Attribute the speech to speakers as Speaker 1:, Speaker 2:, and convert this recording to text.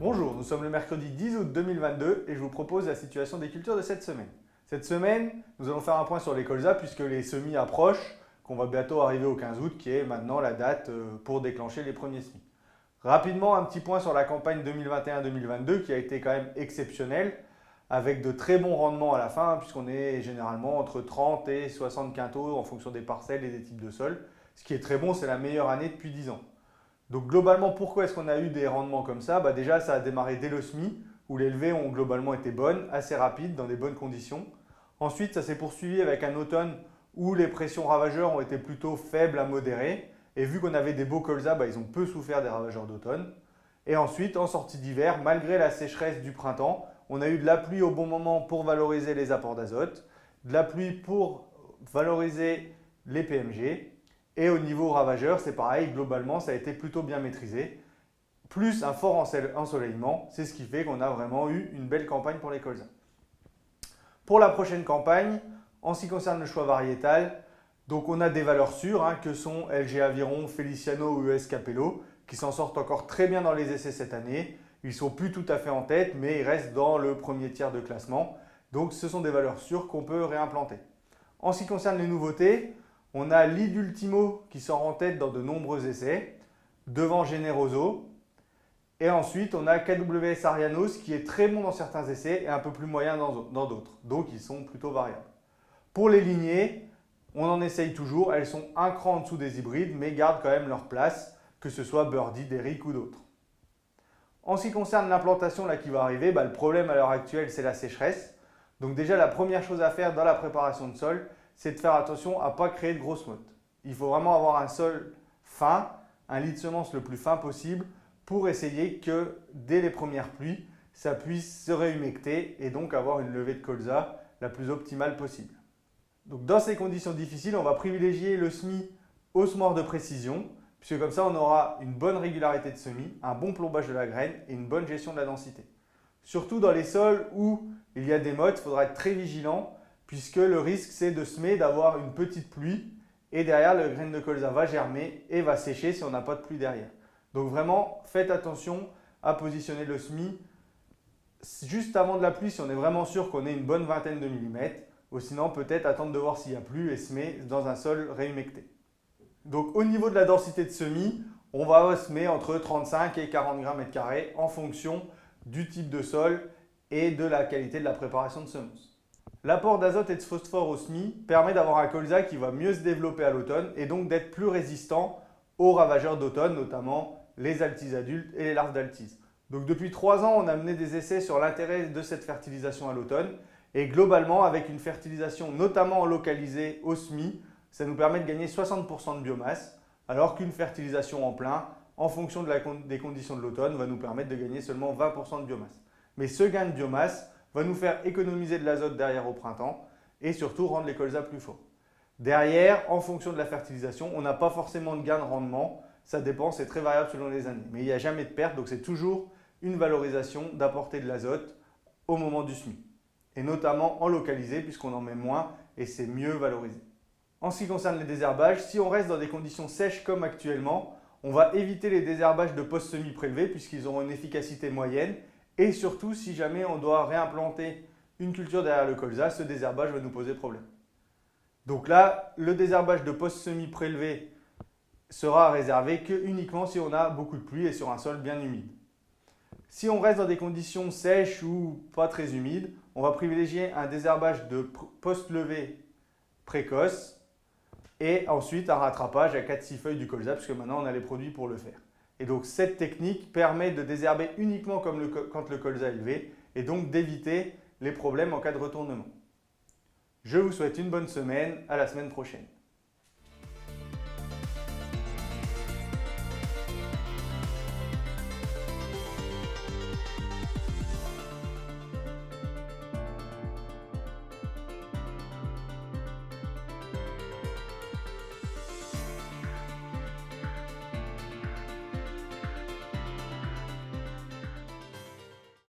Speaker 1: Bonjour, nous sommes le mercredi 10 août 2022 et je vous propose la situation des cultures de cette semaine. Cette semaine, nous allons faire un point sur les colzas puisque les semis approchent, qu'on va bientôt arriver au 15 août qui est maintenant la date pour déclencher les premiers semis. Rapidement, un petit point sur la campagne 2021-2022 qui a été quand même exceptionnelle avec de très bons rendements à la fin puisqu'on est généralement entre 30 et 60 quintaux en fonction des parcelles et des types de sols. Ce qui est très bon, c'est la meilleure année depuis 10 ans. Donc globalement, pourquoi est-ce qu'on a eu des rendements comme ça? Déjà, ça a démarré dès le semis, où les levées ont globalement été bonnes, assez rapides, dans des bonnes conditions. Ensuite, ça s'est poursuivi avec un automne où les pressions ravageurs ont été plutôt faibles à modérées. Et vu qu'on avait des beaux colzas, ils ont peu souffert des ravageurs d'automne. Et ensuite, en sortie d'hiver, malgré la sécheresse du printemps, on a eu de la pluie au bon moment pour valoriser les apports d'azote, de la pluie pour valoriser les PMG. Et au niveau ravageur, c'est pareil, globalement, ça a été plutôt bien maîtrisé. Plus un fort ensoleillement, c'est ce qui fait qu'on a vraiment eu une belle campagne pour les colzas. Pour la prochaine campagne, en ce qui concerne le choix variétal, donc on a des valeurs sûres que sont LG Aviron, Feliciano ou US Capello, qui s'en sortent encore très bien dans les essais cette année. Ils ne sont plus tout à fait en tête, mais ils restent dans le premier tiers de classement. Donc ce sont des valeurs sûres qu'on peut réimplanter. En ce qui concerne les nouveautés, on a Lead Ultimo qui sort en tête dans de nombreux essais, devant Generoso. Et ensuite, on a KWS Arianos qui est très bon dans certains essais et un peu plus moyen dans d'autres. Donc, ils sont plutôt variables. Pour les lignées, on en essaye toujours. Elles sont un cran en dessous des hybrides, mais gardent quand même leur place, que ce soit Birdie, Derrick ou d'autres. En ce qui concerne l'implantation qui va arriver, le problème à l'heure actuelle, c'est la sécheresse. Donc déjà, la première chose à faire dans la préparation de sol, c'est de faire attention à ne pas créer de grosses mottes. Il faut vraiment avoir un sol fin, un lit de semences le plus fin possible pour essayer que dès les premières pluies, ça puisse se réhumecter et donc avoir une levée de colza la plus optimale possible. Donc dans ces conditions difficiles, on va privilégier le semis au semoir de précision puisque comme ça, on aura une bonne régularité de semis, un bon plombage de la graine et une bonne gestion de la densité. Surtout dans les sols où il y a des mottes, il faudra être très vigilant puisque le risque, c'est de semer, d'avoir une petite pluie et derrière, le grain de colza va germer et va sécher si on n'a pas de pluie derrière. Donc vraiment, faites attention à positionner le semis juste avant de la pluie si on est vraiment sûr qu'on ait une bonne vingtaine de millimètres. Ou sinon, peut-être attendre de voir s'il n'y a plus et semer dans un sol réhumecté. Donc au niveau de la densité de semis, on va semer entre 35 et 40 grammes mètre carré en fonction du type de sol et de la qualité de la préparation de semences. L'apport d'azote et de phosphore au semis permet d'avoir un colza qui va mieux se développer à l'automne et donc d'être plus résistant aux ravageurs d'automne, notamment les altises adultes et les larves d'altise. Donc depuis 3 ans, on a mené des essais sur l'intérêt de cette fertilisation à l'automne et globalement, avec une fertilisation notamment localisée au semis, ça nous permet de gagner 60% de biomasse, alors qu'une fertilisation en plein, en fonction des conditions de l'automne, va nous permettre de gagner seulement 20% de biomasse. Mais ce gain de biomasse va nous faire économiser de l'azote derrière au printemps et surtout rendre les colzas plus forts. Derrière, en fonction de la fertilisation, on n'a pas forcément de gain de rendement. Ça dépend, c'est très variable selon les années. Mais il n'y a jamais de perte, donc c'est toujours une valorisation d'apporter de l'azote au moment du semis. Et notamment en localisé, puisqu'on en met moins et c'est mieux valorisé. En ce qui concerne les désherbages, si on reste dans des conditions sèches comme actuellement, on va éviter les désherbages de post-semis prélevés puisqu'ils auront une efficacité moyenne. Et surtout, si jamais on doit réimplanter une culture derrière le colza, ce désherbage va nous poser problème. Donc là, le désherbage de post-semis prélevé sera réservé uniquement si on a beaucoup de pluie et sur un sol bien humide. Si on reste dans des conditions sèches ou pas très humides, on va privilégier un désherbage de post-levée précoce et ensuite un rattrapage à 4-6 feuilles du colza puisque maintenant on a les produits pour le faire. Et donc cette technique permet de désherber uniquement quand le colza est élevé et donc d'éviter les problèmes en cas de retournement. Je vous souhaite une bonne semaine, à la semaine prochaine.